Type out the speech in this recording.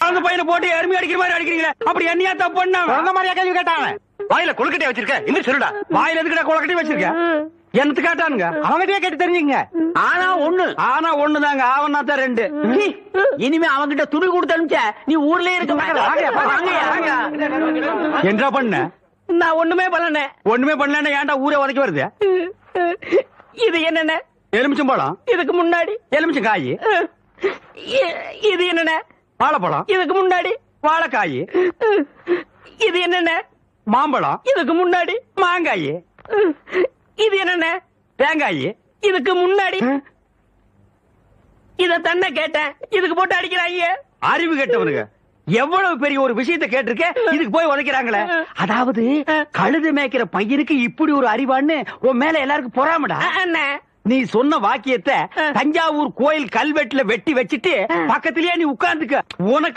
பிறந்த பையனை போட்டு எருமை அடிக்கிற மாதிரி அடிக்கிறீங்களே, அப்படி என்னையா தப்பு பண்ண? பிறந்த மாதிரியா கேள்வி கேட்டாங்க? வாயில கொழுக்கட்டையா வச்சிருக்க? இன்னும் சொல்லுடா. வாயில எதுக்குடா கொலக்கட்டி வச்சிருக்க? என்னத்து கேட்டானுங்க? அவங்ககிட்டயே கேட்டு தெரிஞ்சுங்க. ஆனா ஒண்ணுதாங்க, ஆவனா தான் ரெண்டு. இனிமே அவங்கிட்ட துணி கொடுத்து அனுப்பிச்ச நீ ஊர்லயே இருக்க என்ன பண்ண? நான் ஒண்ணுமே பண்ணல. ஒண்ணுமே பண்ணல, ஏன்டா ஊரே உதைக்க வருது? இது என்னென்ன? எலுமிச்சம்பழம். இதுக்கு முன்னாடி எலுமிச்சம் காய். இது என்னென்ன? வாழைப்பழம். இதுக்கு முன்னாடி வாழைக்காய். இது என்னென்ன? மாம்பழம். இதுக்கு முன்னாடி மாங்காய். இது என்னென்ன? தேங்காய். இதுக்கு முன்னாடி இத தன்ன கேட்டேன், இதுக்கு போட்டு அடிக்கிறாங்க. அறிவு கேட்டவனுங்க, எவ்வளவு பெரிய ஒரு விஷயத்தை கேட்டிருக்க, இதுக்கு போய் உதைக்கிறாங்களே. அதாவது கழுது மேய்க்கிற பையனுக்கு இப்படி ஒரு அறிவான்னு உன் மேல எல்லாருக்கும் பொறாமடா. அண்ணே, நீ சொன்ன வாக்கியத்தை தஞ்சாவூர் கோயில் கல்வெட்டுல வெட்டி வச்சிட்டு பக்கத்திலேயே நீ உட்கார்ந்துக்க. உனக்கு